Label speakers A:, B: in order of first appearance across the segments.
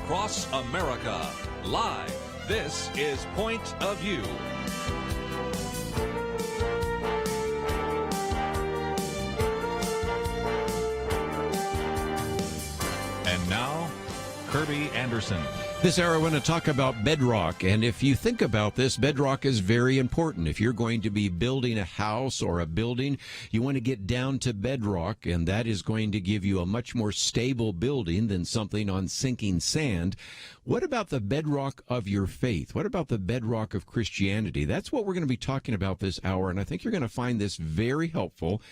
A: across America. Live, this is Point of View. And now, Kerby Anderson.
B: This hour I want to talk about bedrock, and if you think about this, bedrock is very important. If you're going to be building a house or a building, you want to get down to bedrock, and that is going to give you a much more stable building than something on sinking sand. What about the bedrock of your faith? What about the bedrock of Christianity? That's what we're going to be talking about this hour, and I think you're going to find this very helpful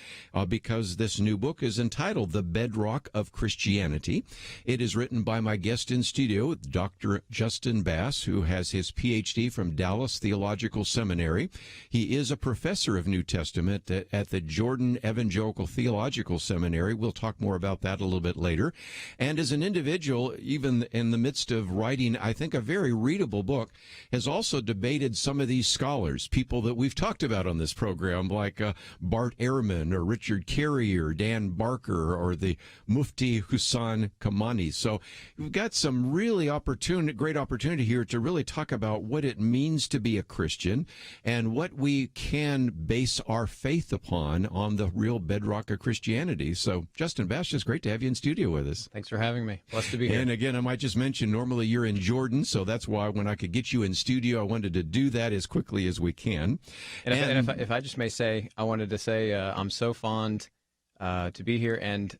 B: because this new book is entitled The Bedrock of Christianity. It is written by my guest in studio, Dr. Justin Bass, who has his Ph.D. from Dallas Theological Seminary. He is a professor of New Testament at the Jordan Evangelical Theological Seminary. We'll talk more about that a little bit later. And as an individual, even in the midst of writing, I think, a very readable book, has also debated some of these scholars, people that we've talked about on this program, like Bart Ehrman or Richard Carey or Dan Barker or the Mufti Hussan Kamani. So we've got some really great opportunity here to really talk about what it means to be a Christian and what we can base our faith upon on the real bedrock of Christianity. So, Justin Bass, it's great to have you in studio with us.
C: Thanks for having me. Blessed to be here.
B: And again, I might just mention, normally you're in Jordan, so that's why when I could get you in studio, I wanted to do that as quickly as we can.
C: And if I just may say, I wanted to say I'm so fond to be here, and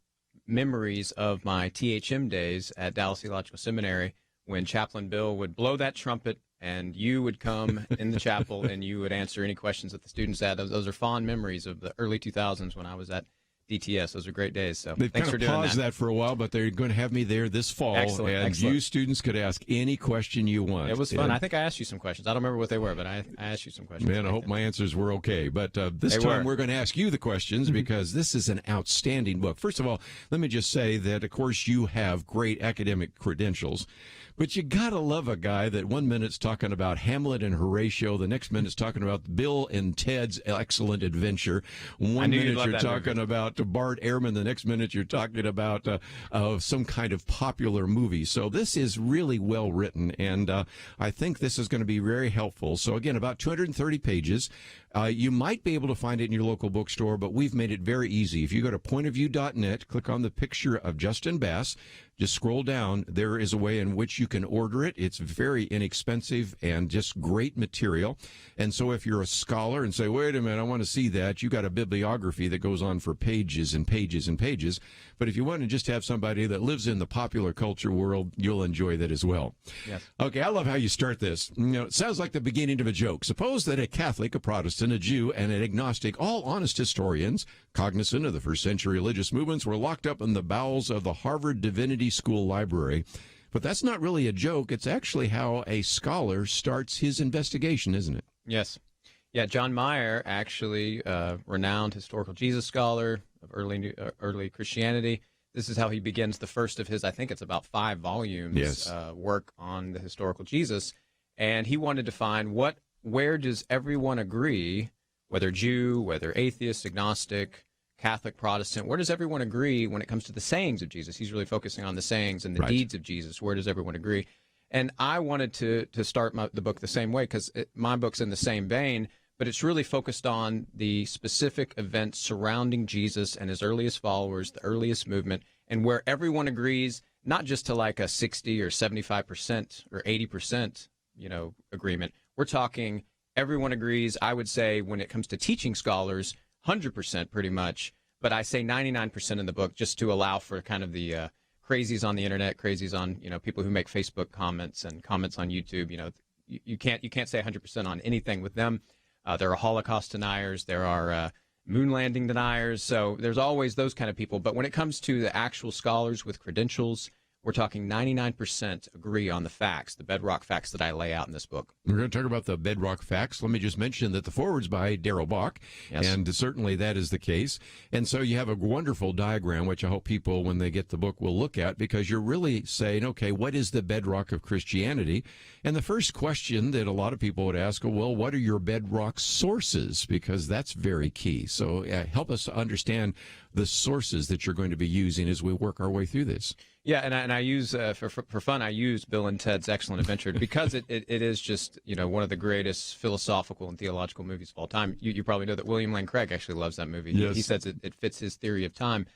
C: memories of my THM days at Dallas Theological Seminary, when Chaplain Bill would blow that trumpet and you would come in the chapel and you would answer any questions that the students had. Those are fond memories of the early 2000s when I was at DTS. Those are great days. So
B: They've
C: thanks
B: kind
C: for
B: of
C: doing
B: paused that for a while, but they're going to have me there this fall.
C: Excellent.
B: You students could ask any question you want.
C: It was fun. I think I asked you some questions. I don't remember what they were, but I asked you some questions.
B: Man, I hope my answers were okay. But this time we're going to ask you the questions because this is an outstanding book. First of all, let me just say that, of course, you have great academic credentials. But you got to love a guy that one minute's talking about Hamlet and Horatio, the next minute's talking about Bill and Ted's Excellent Adventure. One minute you're talking about Bart Ehrman, the next minute you're talking about some kind of popular movie. So this is really well written, and I think this is going to be very helpful. So again, about 230 pages. You might be able to find it in your local bookstore, but we've made it very easy. If you go to pointofview.net, click on the picture of Justin Bass, just scroll down. There is a way in which you can order it. It's very inexpensive and just great material. And so if you're a scholar and say, wait a minute, I want to see that, you got a bibliography that goes on for pages and pages and pages. But if you want to just have somebody that lives in the popular culture world, you'll enjoy that as well.
C: Yes.
B: Okay, I love how you start this. It sounds like the beginning of a joke. Suppose that a Catholic, a Protestant, a Jew, and an agnostic, all honest historians, cognizant of the first century religious movements, were locked up in the bowels of the Harvard Divinity School library. But that's not really a joke. It's actually how a scholar starts his investigation, isn't it?
C: Yes. Yeah, John Meyer, actually renowned historical Jesus scholar of early Christianity. This is how he begins the first of his, I think it's about 5 volumes, work on the historical Jesus. And he wanted to find where does everyone agree, whether Jew, whether atheist, agnostic, Catholic, Protestant, where does everyone agree when it comes to the sayings of Jesus? He's really focusing on the sayings and the deeds of Jesus. Where does everyone agree? And I wanted to start the book the same way because my book's in the same vein, but it's really focused on the specific events surrounding Jesus and his earliest followers, the earliest movement, and where everyone agrees, not just to like a 60 or 75% or 80%, agreement. We're talking everyone agrees, I would say, when it comes to teaching scholars, 100% pretty much, but I say 99% in the book just to allow for kind of the crazies on the internet, crazies on, people who make Facebook comments and comments on YouTube. You can't say 100% on anything with them. There are Holocaust deniers, there are moon landing deniers, so there's always those kind of people. But when it comes to the actual scholars with credentials, we're talking 99% agree on the facts, the bedrock facts that I lay out in this book.
B: We're going to talk about the bedrock facts. Let me just mention that the foreword's by Darrell Bach, and certainly that is the case. And so you have a wonderful diagram, which I hope people, when they get the book, will look at, because you're really saying, okay, what is the bedrock of Christianity? And the first question that a lot of people would ask, well, what are your bedrock sources? Because that's very key. So help us understand the sources that you're going to be using as we work our way through this.
C: Yeah, and I use for fun. I use Bill and Ted's Excellent Adventure because it is just one of the greatest philosophical and theological movies of all time. You probably know that William Lane Craig actually loves that movie.
B: Yes.
C: He says it fits his theory of time.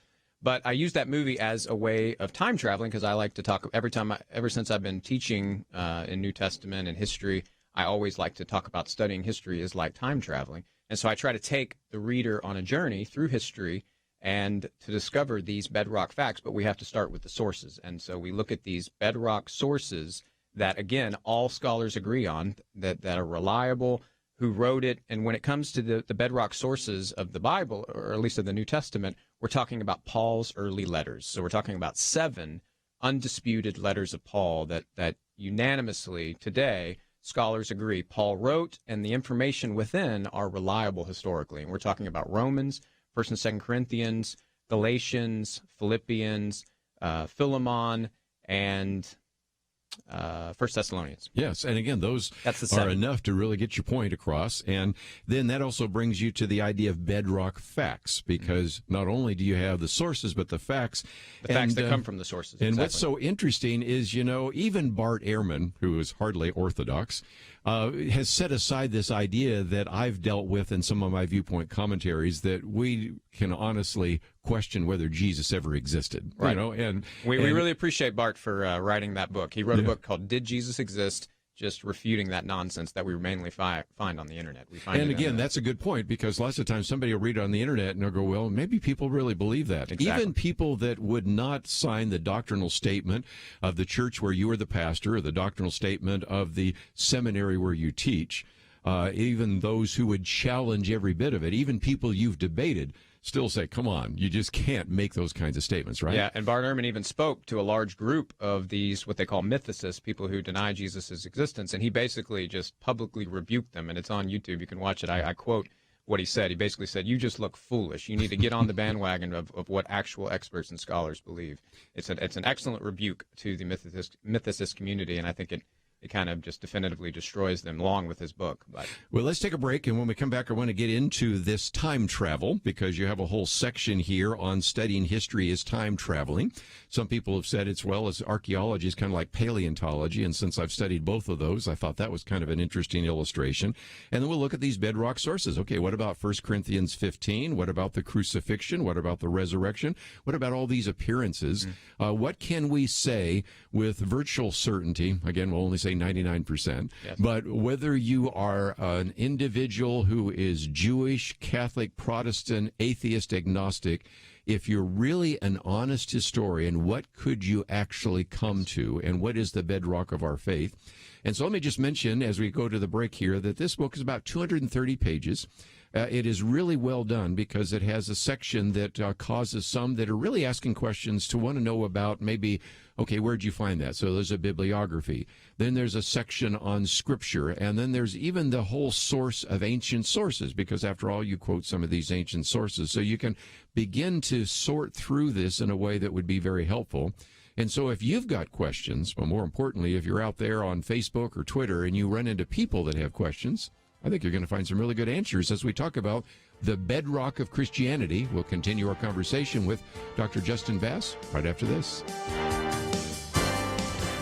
C: But I use that movie as a way of time traveling because I like to talk ever since I've been teaching in New Testament and history. I always like to talk about studying history is like time traveling, and so I try to take the reader on a journey through history and to discover these bedrock facts, but we have to start with the sources. And so we look at these bedrock sources that, again, all scholars agree on, that are reliable, who wrote it. And when it comes to the bedrock sources of the Bible, or at least of the New Testament, we're talking about Paul's early letters. So we're talking about 7 undisputed letters of Paul that unanimously today scholars agree Paul wrote, and the information within are reliable historically. And we're talking about Romans, 1st and 2nd Corinthians, Galatians, Philippians, Philemon, and 1 Thessalonians.
B: Yes, and again, those are enough to really get your point across. And then that also brings you to the idea of bedrock facts, because not only do you have the sources, but the facts.
C: The facts that come from the sources.
B: And what's so interesting is, even Bart Ehrman, who is hardly orthodox, has set aside this idea that I've dealt with in some of my viewpoint commentaries, that we can honestly question whether Jesus ever existed.
C: Right.
B: And
C: we really appreciate Bart for writing that book. He wrote a book called "Did Jesus Exist?" just refuting that nonsense that we mainly find on the internet. And
B: again, that's a good point, because lots of times somebody will read it on the internet and they'll go, well, maybe people really believe that.
C: Exactly.
B: Even people that would not sign the doctrinal statement of the church where you are the pastor, or the doctrinal statement of the seminary where you teach, even those who would challenge every bit of it, even people you've debated, still say, come on, you just can't make those kinds of statements, right?
C: Yeah, and Bart Ehrman even spoke to a large group of these, what they call mythicists, people who deny Jesus' existence, and he basically just publicly rebuked them, and it's on YouTube. You can watch it. I quote what he said. He basically said, you just look foolish. You need to get on the bandwagon of what actual experts and scholars believe. It's an excellent rebuke to the mythicist community, and I think it kind of just definitively destroys them along with his book.
B: Well, let's take a break, and when we come back, I want to get into this time travel, because you have a whole section here on studying history as time traveling. Some people have said it's, well, as archaeology is kind of like paleontology, and since I've studied both of those, I thought that was kind of an interesting illustration. And then we'll look at these bedrock sources. Okay, what about 1 Corinthians 15? What about the crucifixion? What about the resurrection? What about all these appearances? What can we say with virtual certainty? Again, we'll only say 99%.
C: Yes.
B: But whether you are an individual who is Jewish, Catholic, Protestant, atheist, agnostic, if you're really an honest historian, what could you actually come to, and what is the bedrock of our faith? And so let me just mention, as we go to the break here, that this book is about 230 pages. It is really well done, because it has a section that causes some that are really asking questions to want to know about maybe, okay, where'd you find that? So there's a bibliography. Then there's a section on Scripture, and then there's even the whole source of ancient sources, because after all, you quote some of these ancient sources. So you can begin to sort through this in a way that would be very helpful. And so if you've got questions, but more importantly, if you're out there on Facebook or Twitter and you run into people that have questions, I think you're going to find some really good answers as we talk about the bedrock of Christianity. We'll continue our conversation with Dr. Justin Bass right after this.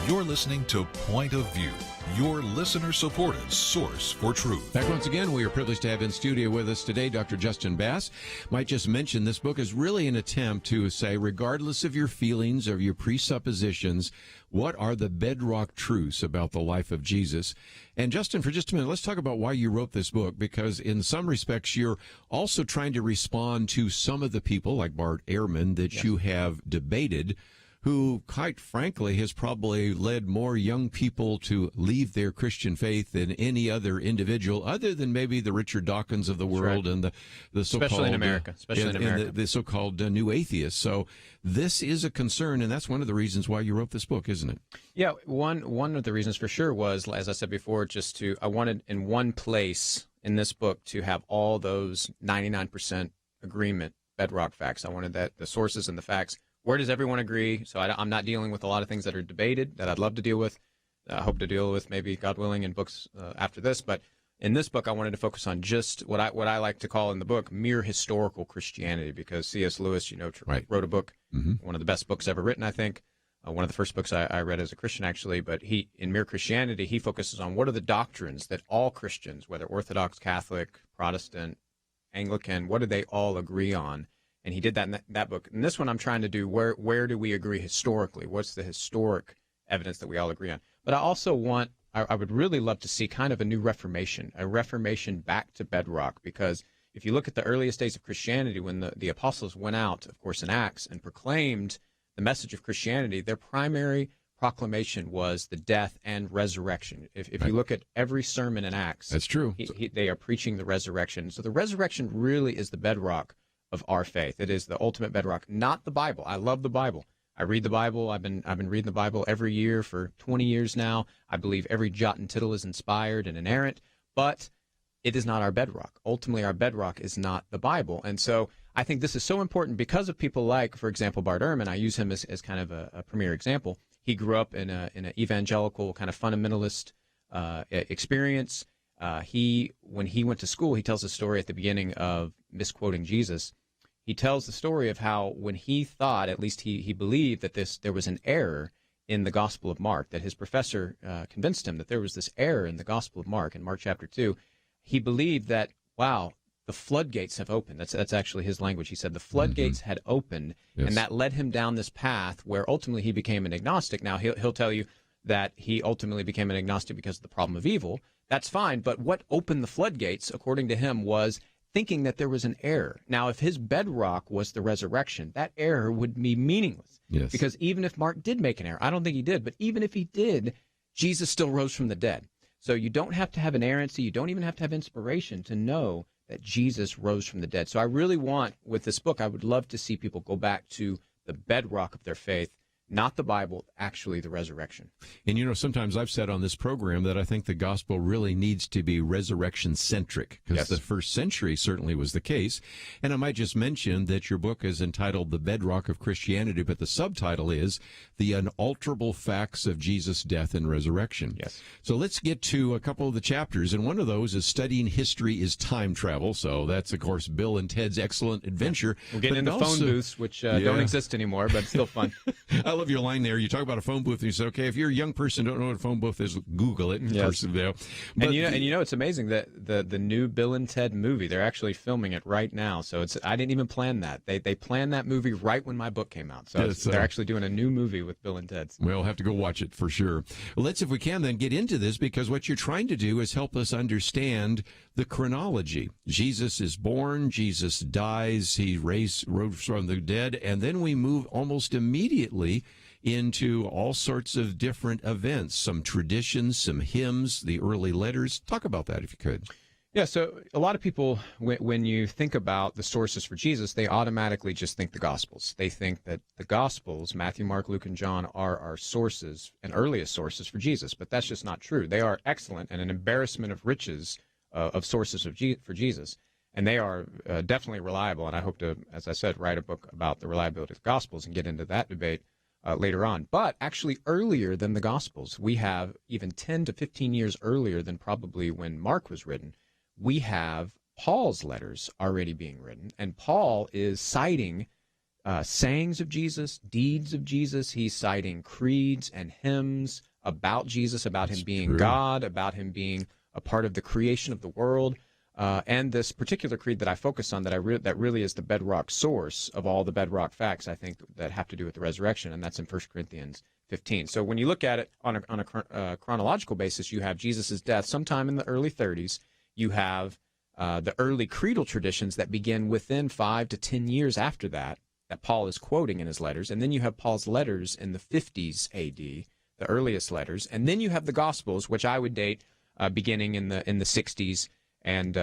A: You're listening to Point of View, your listener-supported source for truth.
B: Back once again, we are privileged to have in studio with us today Dr. Justin Bass. Might just mention this book is really an attempt to say, regardless of your feelings or your presuppositions, what are the bedrock truths about the life of Jesus? And Justin, for just a minute, let's talk about why you wrote this book, because in some respects, you're also trying to respond to some of the people like Bart Ehrman that you have debated, who, quite frankly, has probably led more young people to leave their Christian faith than any other individual, other than maybe the Richard Dawkins of the world. Right. And the so-called,
C: especially in America,
B: the so-called new atheists. So this is a concern, and that's one of the reasons why you wrote this book, isn't it?
C: Yeah, one of the reasons for sure was, as I said before, I wanted in one place in this book to have all those 99% agreement bedrock facts. I wanted the sources and the facts. Where does everyone agree? So I'm not dealing with a lot of things that are debated that I'd love to deal with. I hope to deal with, maybe, God willing, in books after this. But in this book, I wanted to focus on just what I like to call in the book mere historical Christianity, because C.S. Lewis, wrote a book, one of the best books ever written, I think, one of the first books I read as a Christian, actually. But in Mere Christianity, he focuses on what are the doctrines that all Christians, whether Orthodox, Catholic, Protestant, Anglican, what do they all agree on? And he did that in that book. In this one, I'm trying to do where do we agree historically? What's the historic evidence that we all agree on? But I also I would really love to see kind of a new reformation, a reformation back to bedrock, because if you look at the earliest days of Christianity, when the apostles went out, of course, in Acts, and proclaimed the message of Christianity, their primary proclamation was the death and resurrection. If you look at every sermon in Acts,
B: that's true.
C: They are preaching the resurrection. So the resurrection really is the bedrock of our faith. It is the ultimate bedrock, not the Bible. I love the Bible. I read the Bible. I've been reading the Bible every year for 20 years now. I believe every jot and tittle is inspired and inerrant, but it is not our bedrock. Ultimately, our bedrock is not the Bible. And so I think this is so important because of people like, for example, Bart Ehrman. I use him as kind of a premier example. He grew up in an evangelical kind of fundamentalist experience. When he went to school, he tells a story at the beginning of misquoting Jesus. He tells the story of how when he thought, at least he believed, that there was an error in the Gospel of Mark, that his professor convinced him that there was this error in the Gospel of Mark, in Mark chapter 2. He believed that, wow, the floodgates have opened. That's actually his language. He said the floodgates had opened, yes. And that led him down this path where ultimately he became an agnostic. Now, he'll tell you that he ultimately became an agnostic because of the problem of evil. That's fine, but what opened the floodgates, according to him, was thinking that there was an error. Now, if his bedrock was the resurrection, that error would be meaningless.
B: Yes.
C: Because even if Mark did make an error, I don't think he did, but even if he did, Jesus still rose from the dead. So you don't have to have inerrancy, you don't even have to have inspiration to know that Jesus rose from the dead. So I really want, with this book, I would love to see people go back to the bedrock of their faith, not the Bible, actually the resurrection.
B: And, sometimes I've said on this program that I think the gospel really needs to be resurrection-centric, because the first century certainly was the case. And I might just mention that your book is entitled The Bedrock of Christianity, but the subtitle is The Unalterable Facts of Jesus' Death and Resurrection.
C: Yes.
B: So let's get to a couple of the chapters, and one of those is Studying History is Time Travel. So that's, of course, Bill and Ted's Excellent Adventure.
C: We're getting into phone booths, which don't exist anymore, but it's still fun.
B: I love your line there. You talk about a phone booth, and you say, okay, if you're a young person, don't know what a phone booth is, Google it.
C: Yes.
B: But
C: it's amazing that the new Bill and Ted movie, they're actually filming it right now. So I didn't even plan that. They planned that movie right when my book came out. So they're actually doing a new movie with Bill and Ted.
B: We'll have to go watch it for sure. Let's, if we can, then get into this, because what you're trying to do is help us understand the chronology. Jesus is born, Jesus dies, he rose from the dead, and then we move almost immediately into all sorts of different events, some traditions, some hymns, the early letters. Talk about that if you could.
C: Yeah, so a lot of people, when you think about the sources for Jesus, they automatically just think the Gospels. They think that the Gospels, Matthew, Mark, Luke, and John, are our sources and earliest sources for Jesus, but that's just not true. They are excellent and an embarrassment of riches of sources for Jesus, and they are definitely reliable, and I hope to, as I said, write a book about the reliability of the Gospels and get into that debate later on. But actually earlier than the Gospels, we have even 10 to 15 years earlier than probably when Mark was written, we have Paul's letters already being written. And Paul is citing sayings of Jesus, deeds of Jesus. He's citing creeds and hymns about Jesus, about him being God, about him being a part of the creation of the world. And this particular creed that I focus on, that really is the bedrock source of all the bedrock facts, I think, that have to do with the resurrection, and that's in 1 Corinthians 15. So when you look at it on a chronological basis, you have Jesus' death sometime in the early 30s. You have the early creedal traditions that begin within 5 to 10 years after that Paul is quoting in his letters, and then you have Paul's letters in the 50s A.D., the earliest letters, and then you have the Gospels, which I would date beginning in the 60s. And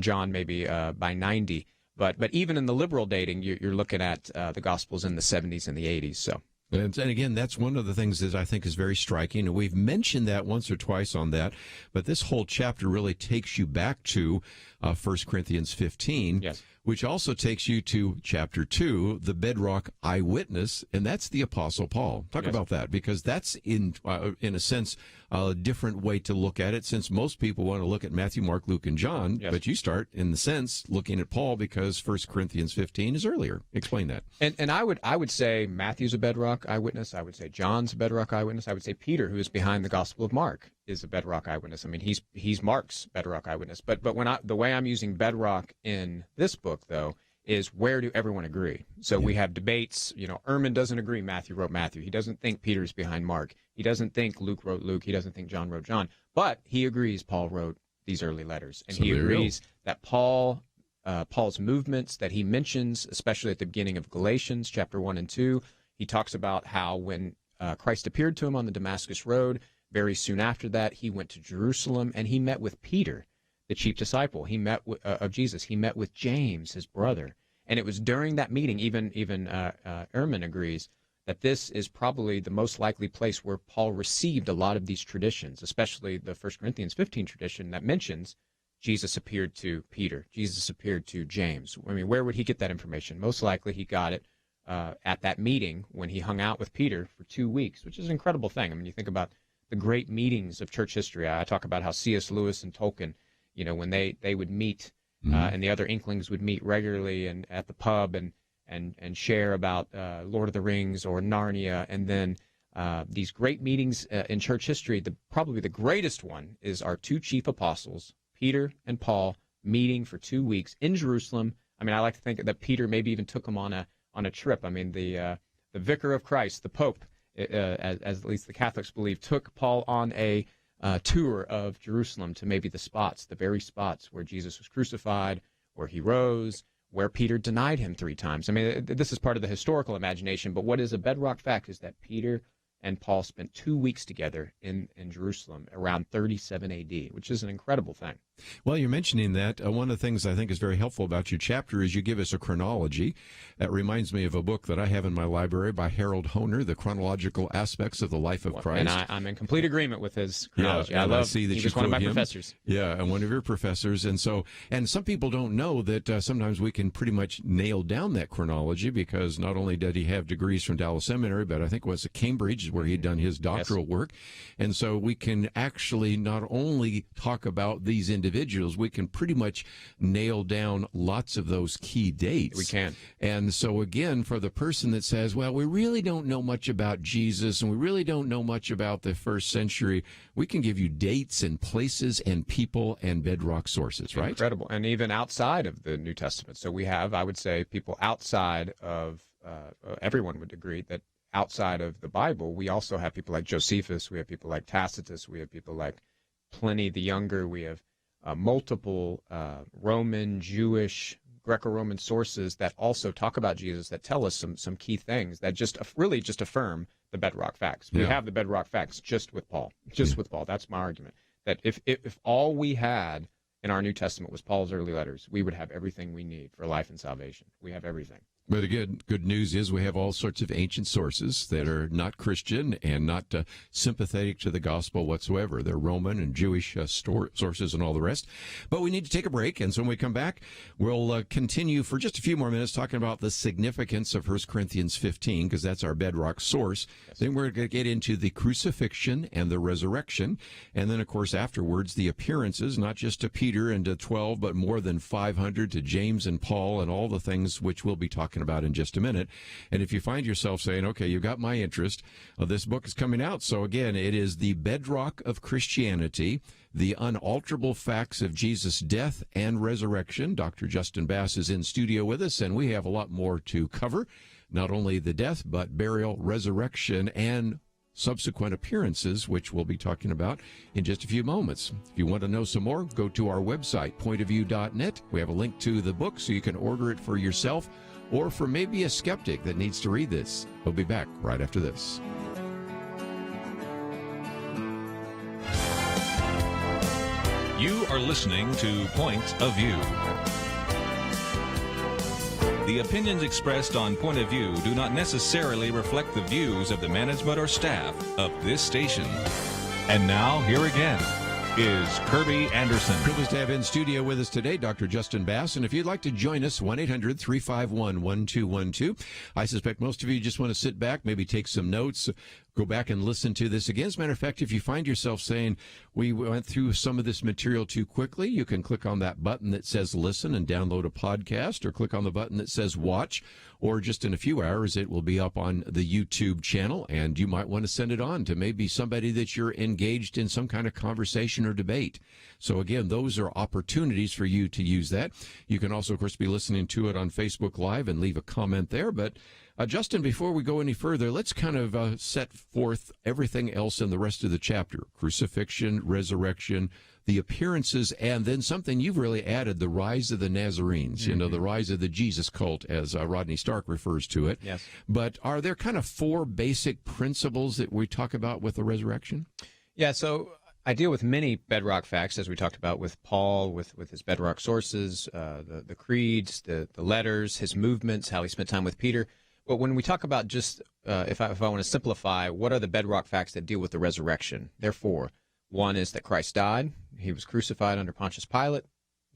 C: John maybe by 90, but even in the liberal dating, you're looking at the Gospels in the 70s and the 80s. So,
B: and again, that's one of the things that I think is very striking, and we've mentioned that once or twice on that. But this whole chapter really takes you back to 1 Corinthians 15,
C: yes,
B: which also takes you to chapter 2, the bedrock eyewitness, and that's the Apostle Paul. Talk about that, because that's in a sense a different way to look at it, since most people want to look at Matthew, Mark, Luke, and John, but you start in the sense looking at Paul because 1 Corinthians 15 is earlier. Explain that.
C: And I would say Matthew's a bedrock eyewitness. I would say John's a bedrock eyewitness. I would say Peter, who is behind the Gospel of Mark, is a bedrock eyewitness. I mean, he's Mark's bedrock eyewitness. But the way I'm using bedrock in this book, though, is where do everyone agree? So we have debates. Ehrman doesn't agree Matthew wrote Matthew. He doesn't think Peter's behind Mark. He doesn't think Luke wrote Luke. He doesn't think John wrote John. But he agrees Paul wrote these early letters. And he agrees that Paul's movements that he mentions, especially at the beginning of Galatians chapter 1 and 2, he talks about how when Christ appeared to him on the Damascus Road, very soon after that, he went to Jerusalem and he met with Peter, the chief disciple. He met of Jesus. He met with James, his brother. And it was during that meeting, even Ehrman agrees, that this is probably the most likely place where Paul received a lot of these traditions, especially the 1 Corinthians 15 tradition that mentions Jesus appeared to Peter, Jesus appeared to James. I mean, where would he get that information? Most likely he got it at that meeting when he hung out with Peter for 2 weeks, which is an incredible thing. I mean, you think about the great meetings of church history. I talk about how C.S. Lewis and Tolkien, when they would meet, and the other Inklings would meet regularly and at the pub and share about Lord of the Rings or Narnia, and then these great meetings in church history. Probably the greatest one is our two chief apostles, Peter and Paul, meeting for 2 weeks in Jerusalem. I mean, I like to think that Peter maybe even took them on a trip. I mean, the Vicar of Christ, the Pope, as at least the Catholics believe, took Paul on a tour of Jerusalem to maybe the very spots where Jesus was crucified, where he rose, where Peter denied him 3 times. I mean, this is part of the historical imagination, but what is a bedrock fact is that Peter and Paul spent 2 weeks together in Jerusalem around 37 A.D., which is an incredible thing.
B: Well, you're mentioning that. One of the things I think is very helpful about your chapter is you give us a chronology. That reminds me of a book that I have in my library by Harold Hohner, The Chronological Aspects of the Life of Christ.
C: And I'm in complete agreement with his chronology.
B: Yeah, I see that
C: he was one of my professors.
B: Yeah, and one of your professors. And some people don't know that sometimes we can pretty much nail down that chronology, because not only did he have degrees from Dallas Seminary, but I think it was at Cambridge where he'd done his doctoral work. And so we can actually not only talk about these individuals, we can pretty much nail down lots of those key dates.
C: We can.
B: And so again, for the person that says, well, we really don't know much about Jesus and we really don't know much about the first century, we can give you dates and places and people and bedrock sources, right?
C: Incredible. And even outside of the New Testament. So we have, I would say, people outside of, everyone would agree that outside of the Bible, we also have people like Josephus, we have people like Tacitus, we have people like Pliny the Younger, we have multiple Roman, Jewish, Greco-Roman sources that also talk about Jesus, that tell us some key things that just affirm the bedrock facts. We have the bedrock facts just with Paul. With Paul. That's my argument. That if all we had in our New Testament was Paul's early letters, we would have everything we need for life and salvation. We have everything.
B: But again, good news is we have all sorts of ancient sources that are not Christian and not sympathetic to the gospel whatsoever. They're Roman and Jewish sources and all the rest. But we need to take a break, and so when we come back, we'll continue for just a few more minutes talking about the significance of 1 Corinthians 15, because that's our bedrock source. Yes. Then we're going to get into the crucifixion and the resurrection, and then, of course, afterwards, the appearances, not just to Peter and to 12, but more than 500 to James and Paul, and all the things which we'll be talking about in just a minute. And if you find yourself saying, okay, you got my interest, this book is coming out. So again, it is The Bedrock of Christianity, The Unalterable Facts of Jesus' Death and Resurrection. Dr. Justin Bass is in studio with us, and we have a lot more to cover. Not only the death, but burial, resurrection, and subsequent appearances, which we'll be talking about in just a few moments. If you want to know some more, go to our website, pointofview.net. We have a link to the book so you can order it for yourself or for maybe a skeptic that needs to read this. We'll be back right after this.
A: You are listening to Point of View. The opinions expressed on Point of View do not necessarily reflect the views of the management or staff of this station. And now, here again, is Kerby Anderson.
B: Privileged to have in studio with us today Dr. Justin Bass. And if you'd like to join us, 1-800-351-1212. I suspect most of you just want to sit back, maybe take some notes, go back and listen to this again. As a matter of fact, if you find yourself saying, we went through some of this material too quickly, you can click on that button that says listen and download a podcast, or click on the button that says watch, or just in a few hours it will be up on the YouTube channel, and you might want to send it on to maybe somebody that you're engaged in some kind of conversation or debate. So again, those are opportunities for you to use that. You can also, of course, be listening to it on Facebook Live and leave a comment there. But Justin, before we go any further, let's kind of set forth everything else in the rest of the chapter: crucifixion, resurrection, the appearances, and then something you've really added, the rise of the Nazarenes, the rise of the Jesus cult, as Rodney Stark refers to it.
C: Yes.
B: But are there kind of four basic principles that we talk about with the resurrection?
C: Yeah, so I deal with many bedrock facts, as we talked about with Paul, with his bedrock sources, the creeds, the letters, his movements, how he spent time with Peter. But when we talk about just, if I want to simplify, what are the bedrock facts that deal with the resurrection? Therefore, one is that Christ died. He was crucified under Pontius Pilate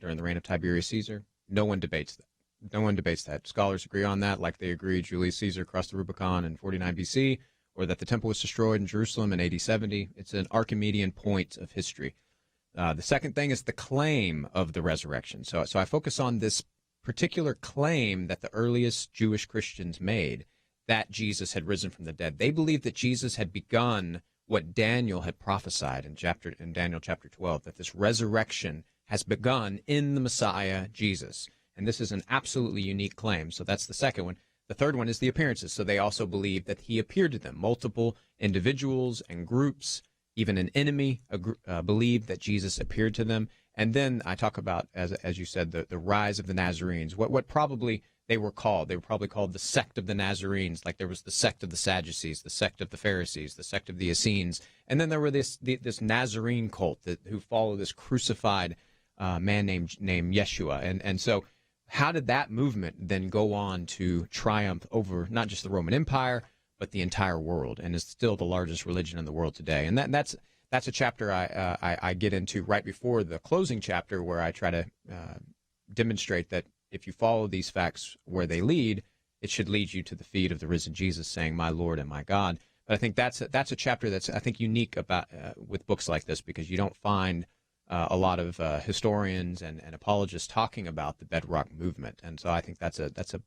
C: during the reign of Tiberius Caesar. No one debates that. No one debates that. Scholars agree on that, like they agree Julius Caesar crossed the Rubicon in 49 BC, or that the temple was destroyed in Jerusalem in AD 70. It's an Archimedean point of history. The second thing is the claim of the resurrection. So I focus on this particular claim that the earliest Jewish Christians made, that Jesus had risen from the dead. They believed that Jesus had begun what Daniel had prophesied in Daniel chapter 12, that this resurrection has begun in the Messiah, Jesus. And this is an absolutely unique claim. So that's the second one. The third one is the appearances. So they also believe that he appeared to them. Multiple individuals and groups, even an enemy, believed that Jesus appeared to them. And then I talk about, as you said, the rise of the Nazarenes. What probably they were called. They were probably called the sect of the Nazarenes. Like there was the sect of the Sadducees, the sect of the Pharisees, the sect of the Essenes. And then there were this Nazarene cult who followed this crucified man named Yeshua. And so how did that movement then go on to triumph over not just the Roman Empire, but the entire world, and is still the largest religion in the world today? And that's a chapter I get into right before the closing chapter, where I try to demonstrate that if you follow these facts where they lead, it should lead you to the feet of the risen Jesus, saying, "My Lord and my God." But I think that's a chapter that's, I think, unique about with books like this, because you don't find a lot of historians and apologists talking about the bedrock movement, and so I think that's a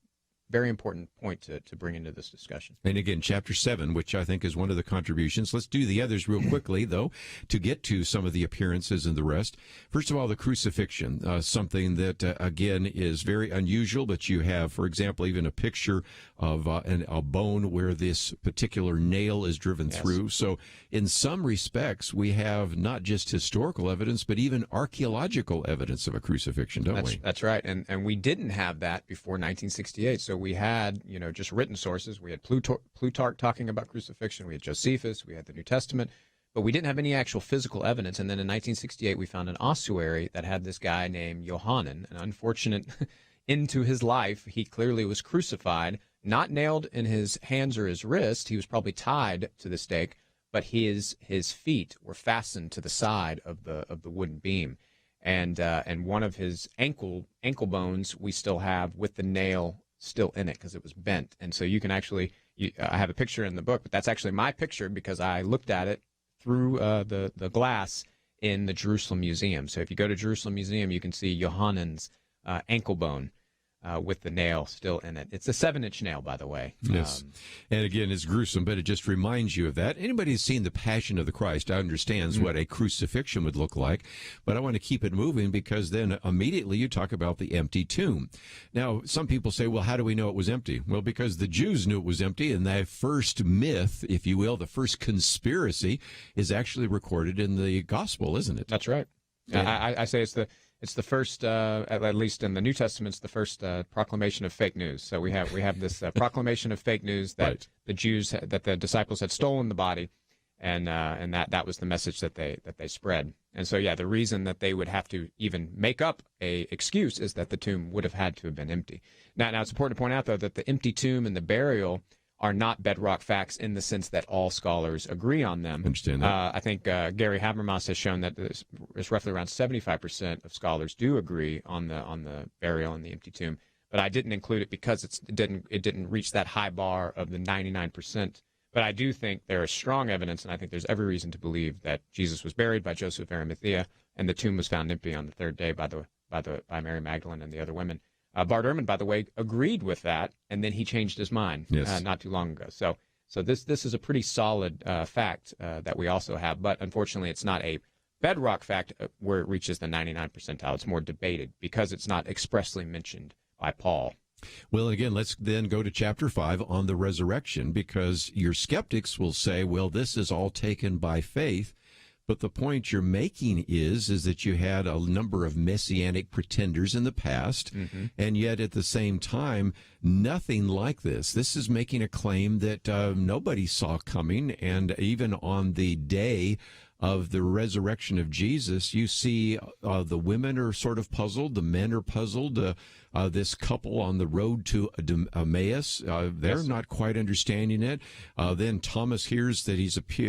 C: very important point to bring into this discussion.
B: And again, chapter 7, which I think is one of the contributions. Let's do the others real quickly, though, to get to some of the appearances and the rest. First of all, the crucifixion, something that, again, is very unusual, but you have, for example, even a picture of a bone where this particular nail is driven through. So in some respects, we have not just historical evidence, but even archaeological evidence of a crucifixion, don't we?
C: That's right. And we didn't have that before 1968. So we had, just written sources. We had Plutarch talking about crucifixion. We had Josephus. We had the New Testament. But we didn't have any actual physical evidence. And then in 1968, we found an ossuary that had this guy named Johanan. An unfortunate end to his life. He clearly was crucified, not nailed in his hands or his wrist. He was probably tied to the stake, but his feet were fastened to the side of the wooden beam. And one of his ankle bones we still have with the nail still in it because it was bent. And so you can actually, I have a picture in the book, but that's actually my picture because I looked at it through the glass in the Jerusalem Museum. So if you go to Jerusalem Museum, you can see Johannan's ankle bone with the nail still in it. It's a 7-inch nail, by the way.
B: Yes. And again, it's gruesome, but it just reminds you of that. Anybody who's seen The Passion of the Christ understands what a crucifixion would look like. But I want to keep it moving because then immediately you talk about the empty tomb. Now, some people say, well, how do we know it was empty? Well, because the Jews knew it was empty, and that first myth, if you will, the first conspiracy, is actually recorded in the gospel, isn't it?
C: That's right. Yeah. I say it's the first, at least in the New Testament, it's the first proclamation of fake news. So we have this proclamation of fake news that the disciples had stolen the body, and that was the message that they spread. And so the reason that they would have to even make up a excuse is that the tomb would have had to have been empty. Now it's important to point out though that the empty tomb and the burial are not bedrock facts in the sense that all scholars agree on them.
B: Understand that.
C: I think Gary Habermas has shown that it's roughly around 75% of scholars do agree on the burial in the empty tomb. But I didn't include it because it didn't reach that high bar of the 99%. But I do think there is strong evidence, and I think there's every reason to believe that Jesus was buried by Joseph of Arimathea, and the tomb was found empty on the third day by Mary Magdalene and the other women. Bart Ehrman, by the way, agreed with that, and then he changed his mind not too long ago. So this is a pretty solid fact that we also have, but unfortunately it's not a bedrock fact where it reaches the 99th percentile. It's more debated because it's not expressly mentioned by Paul.
B: Well, again, let's then go to chapter 5 on the resurrection, because your skeptics will say, well, this is all taken by faith. But the point you're making is that you had a number of messianic pretenders in the past, and yet at the same time, nothing like this. This is making a claim that nobody saw coming, and even on the day of the resurrection of Jesus, you see the women are sort of puzzled, the men are puzzled. This couple on the road to Emmaus, they're not quite understanding it. Then Thomas hears that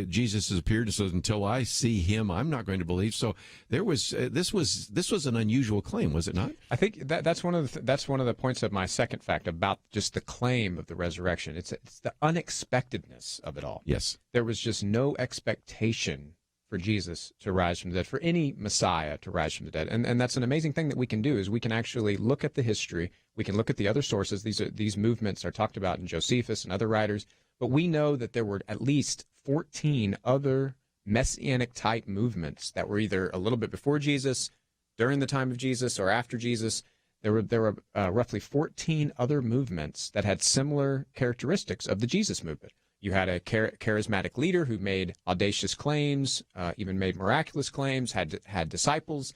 B: Jesus has appeared, and says, "Until I see him, I'm not going to believe." So there was this was an unusual claim, was it not?
C: I think that's one of the points of my second fact about just the claim of the resurrection. It's the unexpectedness of it all.
B: Yes,
C: there was just no expectation for Jesus to rise from the dead, for any Messiah to rise from the dead. And that's an amazing thing that we can do, is we can actually look at the history, we can look at the other sources. These movements are talked about in Josephus and other writers, but we know that there were at least 14 other messianic-type movements that were either a little bit before Jesus, during the time of Jesus, or after Jesus. There were roughly 14 other movements that had similar characteristics of the Jesus movement. You had a charismatic leader who made audacious claims, even made miraculous claims, had disciples.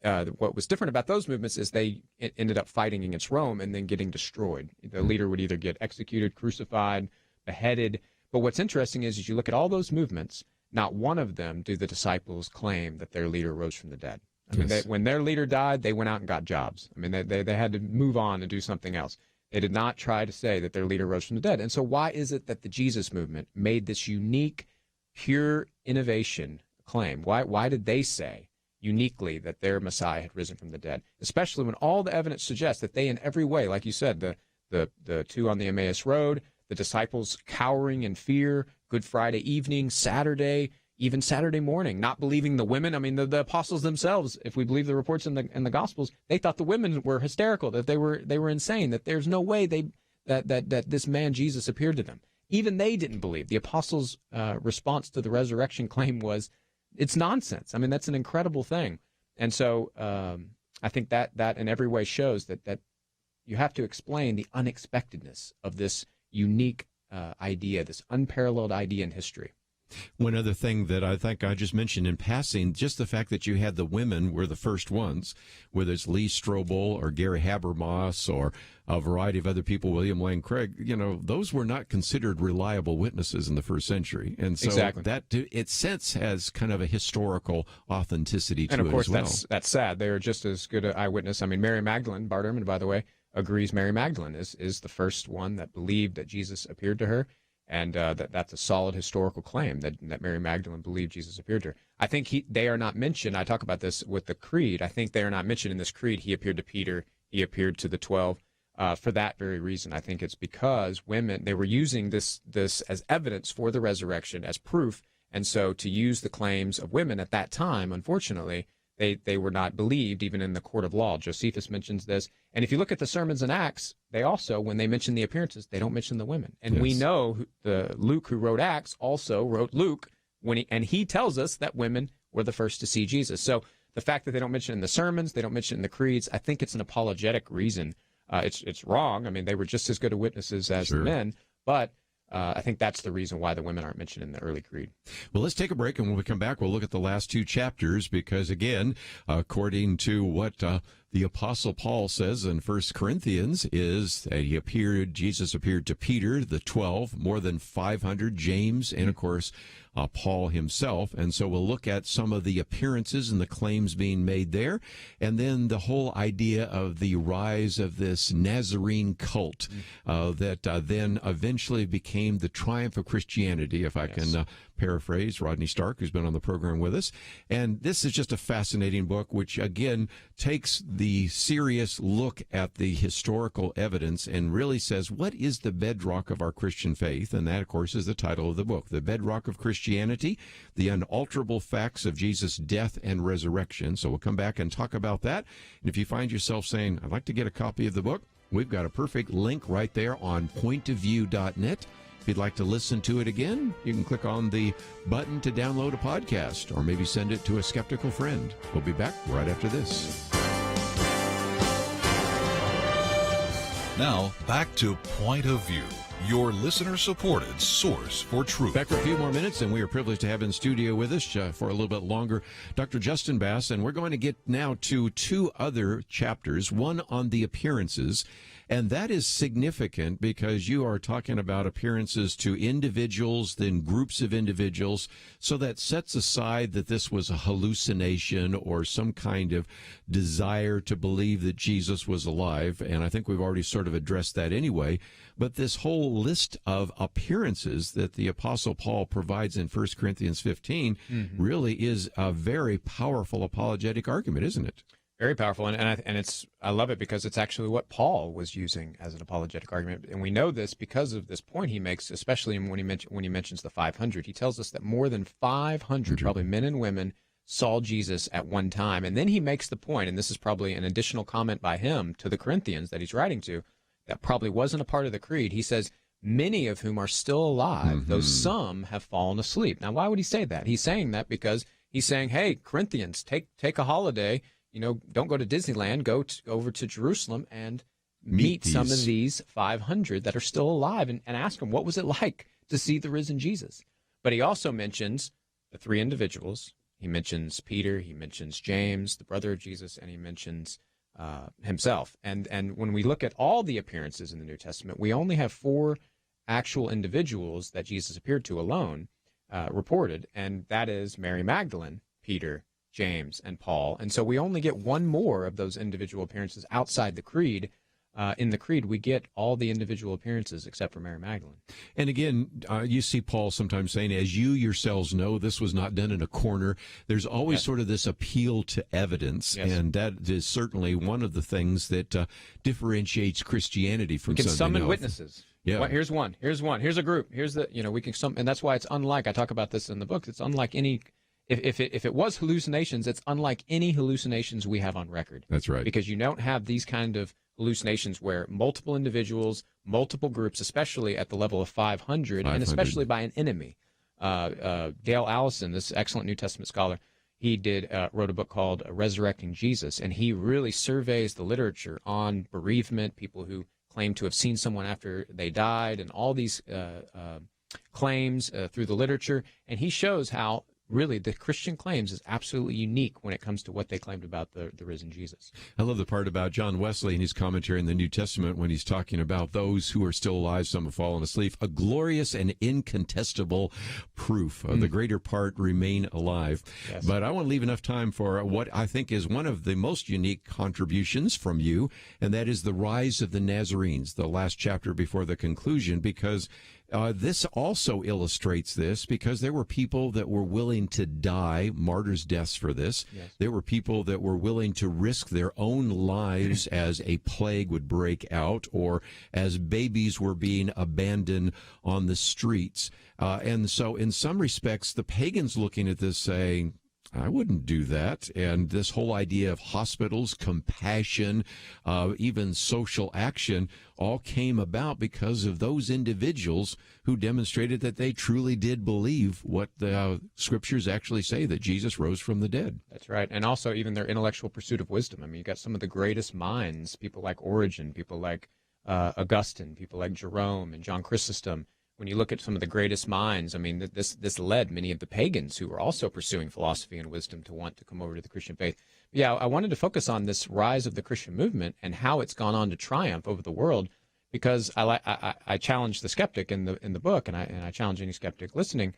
C: What was different about those movements is they ended up fighting against Rome and then getting destroyed. The leader would either get executed, crucified, beheaded. But what's interesting is you look at all those movements, not one of them do the disciples claim that their leader rose from the dead. I mean, when their leader died, they went out and got jobs. I mean, they had to move on and do something else. They did not try to say that their leader rose from the dead. And so why is it that the Jesus movement made this unique, pure innovation claim? Why did they say uniquely that their Messiah had risen from the dead, especially when all the evidence suggests that they in every way, like you said, the two on the Emmaus Road, the disciples cowering in fear, Good Friday evening, Saturday, even Saturday morning, not believing the women. I mean, the apostles themselves, if we believe the reports in the Gospels, they thought the women were hysterical, that they were insane, that there's no way that this man Jesus appeared to them. Even they didn't believe. The apostles' response to the resurrection claim was, it's nonsense. I mean, that's an incredible thing. And so I think that in every way shows that you have to explain the unexpectedness of this unique idea, this unparalleled idea in history.
B: One other thing that I think I just mentioned in passing, just the fact that you had the women were the first ones, whether it's Lee Strobel or Gary Habermas or a variety of other people, William Lane Craig, those were not considered reliable witnesses in the first century. And so that, it sense, has kind of a historical authenticity to it as well.
C: And of course, that's sad. They're just as good an eyewitness. I mean, Mary Magdalene, Bart Ehrman, by the way, agrees Mary Magdalene is the first one that believed that Jesus appeared to her. And that's a solid historical claim that Mary Magdalene believed Jesus appeared to her. I think they are not mentioned. I talk about this with the creed. I think they are not mentioned in this creed. He appeared to Peter. He appeared to the 12. For that very reason, I think it's because women, they were using this as evidence for the resurrection, as proof. And so to use the claims of women at that time, unfortunately, they were not believed even in the court of law. Josephus mentions this. And if you look at the sermons in Acts, they also, when they mention the appearances, they don't mention the women. And we know Luke, who wrote Acts, also wrote Luke, and he tells us that women were the first to see Jesus. So the fact that they don't mention it in the sermons, they don't mention it in the creeds, I think it's an apologetic reason. It's wrong. I mean, they were just as good of witnesses as the men, but I think that's the reason why the women aren't mentioned in the early creed.
B: Well, let's take a break, and when we come back, we'll look at the last two chapters, because, again, according to what the Apostle Paul says in 1 Corinthians is that Jesus appeared to Peter, the 12, more than 500, James, and of course, Paul himself. And so we'll look at some of the appearances and the claims being made there. And then the whole idea of the rise of this Nazarene cult that then eventually became the triumph of Christianity, if I can paraphrase Rodney Stark, who's been on the program with us. And this is just a fascinating book, which, again, takes the serious look at the historical evidence and really says, what is the bedrock of our Christian faith? And that, of course, is the title of the book, The Bedrock of Christianity, The Unalterable Facts of Jesus' Death and Resurrection. So we'll come back and talk about that. And if you find yourself saying, I'd like to get a copy of the book, we've got a perfect link right there on pointofview.net. If you'd like to listen to it again, you can click on the button to download a podcast or maybe send it to a skeptical friend. We'll be back right after this.
A: Now, back to Point of View, your listener-supported source for truth.
B: Back for a few more minutes, and we are privileged to have in studio with us for a little bit longer Dr. Justin Bass, and we're going to get now to two other chapters, one on the appearances. And that is significant because you are talking about appearances to individuals, then groups of individuals. So that sets aside that this was a hallucination or some kind of desire to believe that Jesus was alive. And I think we've already sort of addressed that anyway. But this whole list of appearances that the Apostle Paul provides in 1 Corinthians 15 really is a very powerful apologetic argument, isn't it?
C: Very powerful, and I love it because it's actually what Paul was using as an apologetic argument, and we know this because of this point he makes, especially when he mentions the 500. He tells us that more than 500, probably men and women, saw Jesus at one time, and then he makes the point, and this is probably an additional comment by him to the Corinthians that he's writing to, that probably wasn't a part of the creed. He says, many of whom are still alive, though some have fallen asleep. Now, why would he say that? He's saying that because he's saying, hey, Corinthians, take a holiday. Don't go to Disneyland, go over to Jerusalem and meet some of these 500 that are still alive and ask them, what was it like to see the risen Jesus? But he also mentions the three individuals. He mentions Peter, he mentions James, the brother of Jesus, and he mentions himself. And when we look at all the appearances in the New Testament, we only have 4 actual individuals that Jesus appeared to alone reported, and that is Mary Magdalene, Peter, James, and Paul. And so we only get one more of those individual appearances outside the creed. In the creed, we get all the individual appearances except for Mary Magdalene.
B: And again, you see Paul sometimes saying, as you yourselves know, this was not done in a corner. There's always sort of this appeal to evidence, and that is certainly one of the things that differentiates Christianity from
C: we can
B: something
C: summon
B: else.
C: witnesses. Yeah. Well, here's one. Here's a group. Here's the, we can and that's why it's unlike, I talk about this in the book, it's unlike any, if it was hallucinations, it's unlike any hallucinations we have on record. That's right. Because you don't have these kind of hallucinations where multiple individuals, multiple groups, especially at the level of 500. And especially by an enemy. Dale Allison, this excellent New Testament scholar, he wrote a book called Resurrecting Jesus, and he really surveys the literature on bereavement, people who claim to have seen someone after they died, and all these claims through the literature, and he shows how really the Christian claims is absolutely unique when it comes to what they claimed about the risen Jesus.
B: I love the part about John Wesley in his commentary in the New Testament when he's talking about those who are still alive, some have fallen asleep, a glorious and incontestable proof. The greater part remain alive. Yes. But I want to leave enough time for what I think is one of the most unique contributions from you, and that is the rise of the Nazarenes, the last chapter before the conclusion, because this also illustrates this, because there were people that were willing to die, martyrs' deaths for this. Yes. There were people that were willing to risk their own lives as a plague would break out or as babies were being abandoned on the streets. And so in some respects, the pagans looking at this saying, I wouldn't do that. And this whole idea of hospitals, compassion, even social action all came about because of those individuals who demonstrated that they truly did believe what the scriptures actually say, that Jesus rose from the dead.
C: That's right. And also even their intellectual pursuit of wisdom. I mean, you got some of the greatest minds, people like Origen, people like Augustine, people like Jerome and John Chrysostom, when you look at some of the greatest minds, I mean, this led many of the pagans who were also pursuing philosophy and wisdom to want to come over to the Christian faith. Yeah, I wanted to focus on this rise of the Christian movement and how it's gone on to triumph over the world, because I challenge the skeptic in the book, and I challenge any skeptic listening.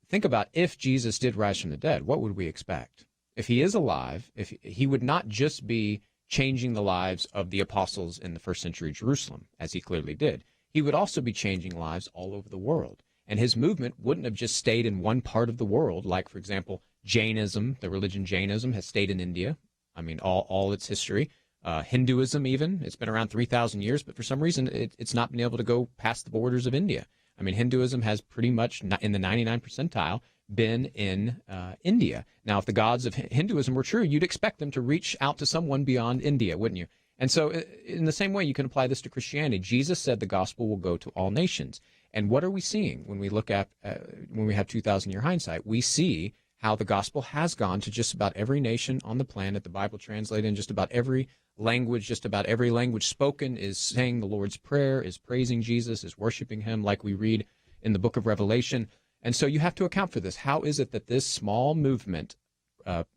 C: Think about, if Jesus did rise from the dead, what would we expect? If he is alive, if he would not just be changing the lives of the apostles in the first century Jerusalem, as he clearly did, he would also be changing lives all over the world. And his movement wouldn't have just stayed in one part of the world, like, for example, Jainism, the religion Jainism, has stayed in India. I mean, all its history. Hinduism, even, it's been around 3,000 years, but for some reason, it's not been able to go past the borders of India. I mean, Hinduism has pretty much, in the 99th percentile, been in India. Now, if the gods of Hinduism were true, you'd expect them to reach out to someone beyond India, wouldn't you? And so in the same way, you can apply this to Christianity. Jesus said the gospel will go to all nations. And what are we seeing when we look at, when we have 2,000-year hindsight? We see how the gospel has gone to just about every nation on the planet. The Bible translated in just about every language, just about every language spoken is saying the Lord's Prayer, is praising Jesus, is worshiping him, like we read in the book of Revelation. And so you have to account for this. How is it that this small movement,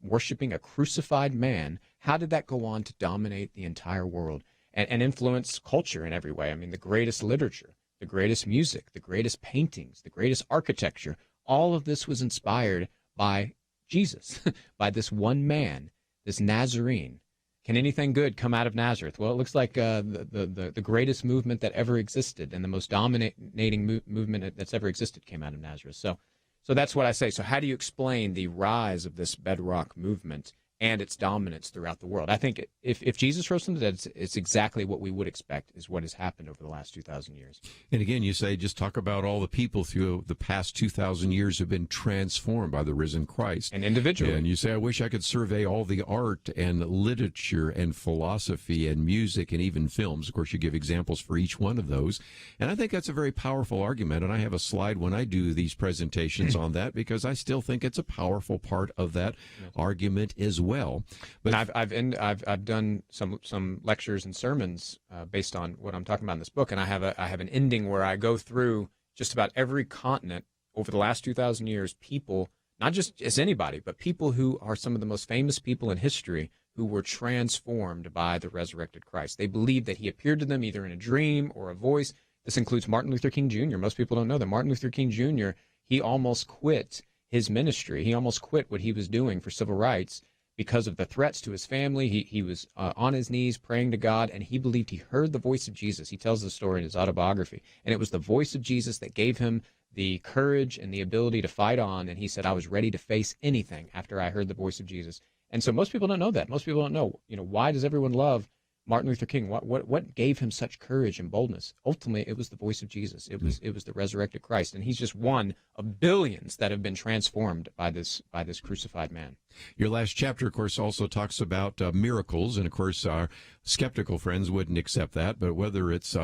C: worshiping a crucified man, how did that go on to dominate the entire world and influence culture in every way? I mean, the greatest literature, the greatest music, the greatest paintings, the greatest architecture, all of this was inspired by Jesus, by this one man, this Nazarene. Can anything good come out of Nazareth? Well, it looks like the greatest movement that ever existed and the most dominating movement that's ever existed came out of Nazareth. So that's what I say. So how do you explain the rise of this bedrock movement and its dominance throughout the world? I think if Jesus rose from the dead, it's exactly what we would expect is what has happened over the last 2,000 years.
B: And again, you say, just talk about all the people through the past 2,000 years who have been transformed by the risen Christ.
C: And individually.
B: And you say, I wish I could survey all the art and literature and philosophy and music and even films. Of course, you give examples for each one of those. And I think that's a very powerful argument. And I have a slide when I do these presentations on that, because I still think it's a powerful part of that argument as well. But
C: I've done some lectures and sermons based on what I'm talking about in this book, and I have an ending where I go through just about every continent over the last 2,000 years. People, not just as anybody, but people who are some of the most famous people in history who were transformed by the resurrected Christ. They believed that he appeared to them either in a dream or a voice. This includes Martin Luther King Jr. Most people don't know that Martin Luther King Jr., he almost quit his ministry. He almost quit what he was doing for civil rights because of the threats to his family. He was on his knees praying to God, and he believed he heard the voice of Jesus. He tells the story in his autobiography, and it was the voice of Jesus that gave him the courage and the ability to fight on, and he said, I was ready to face anything after I heard the voice of Jesus. And so most people don't know that. Most people don't know, why does everyone love Martin Luther King? What gave him such courage and boldness? Ultimately, it was the voice of Jesus. It was the resurrected Christ, and he's just one of billions that have been transformed by this crucified man.
B: Your last chapter, of course, also talks about miracles, and of course, our skeptical friends wouldn't accept that. But whether it's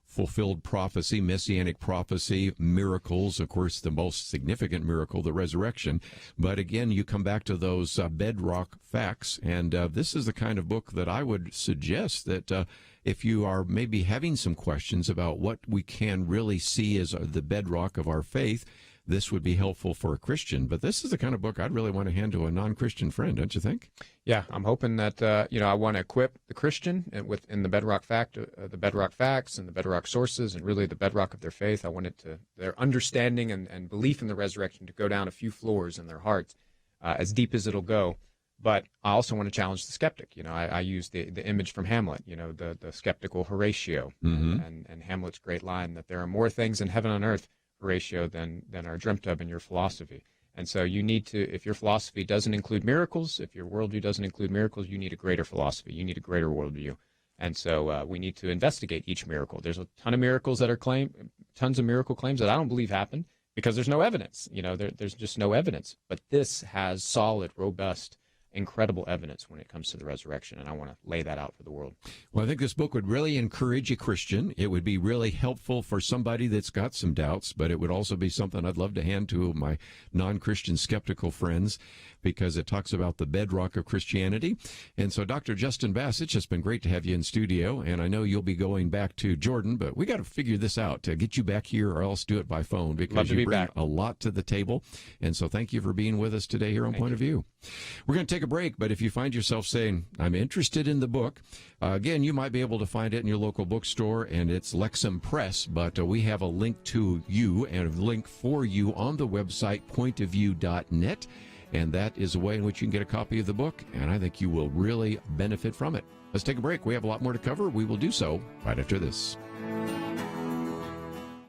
B: fulfilled prophecy, messianic prophecy, miracles, of course, the most significant miracle, the resurrection. But again, you come back to those bedrock facts, and this is the kind of book that I would suggest that if you are maybe having some questions about what we can really see as the bedrock of our faith, this would be helpful for a Christian. But this is the kind of book I'd really want to hand to a non-Christian friend, don't you think?
C: Yeah, I'm hoping that I want to equip the Christian in the bedrock the bedrock facts and the bedrock sources, and really the bedrock of their faith. I want their understanding and belief in the resurrection to go down a few floors in their hearts, as deep as it'll go. But I also want to challenge the skeptic. I use the image from Hamlet, the skeptical Horatio, and Hamlet's great line that there are more things in heaven and earth, Horatio, than are dreamt of in your philosophy. And so you need to, if your philosophy doesn't include miracles, if your worldview doesn't include miracles, you need a greater philosophy. You need a greater worldview. And so we need to investigate each miracle. There's a ton of miracles that are tons of miracle claims that I don't believe happened because there's no evidence. There's just no evidence. But this has solid, robust incredible evidence when it comes to the resurrection, and I want to lay that out for the world.
B: Well, I think this book would really encourage a Christian. It would be really helpful for somebody that's got some doubts, but it would also be something I'd love to hand to my non-Christian skeptical friends, because it talks about the bedrock of Christianity. And so, Dr. Justin Bass, it's just been great to have you in studio, and I know you'll be going back to Jordan, but we got to figure this out to get you back here, or else do it by phone, because you bring a lot to the table. And so thank you for being with us today here on Point of View. We're going to take a break, but if you find yourself saying, I'm interested in the book, again, you might be able to find it in your local bookstore, and it's Lexham Press, but we have a link to you and a link for you on the website pointofview.net, and that is a way in which you can get a copy of the book, and I think you will really benefit from it. Let's take a break. We have a lot more to cover. We will do so right after this.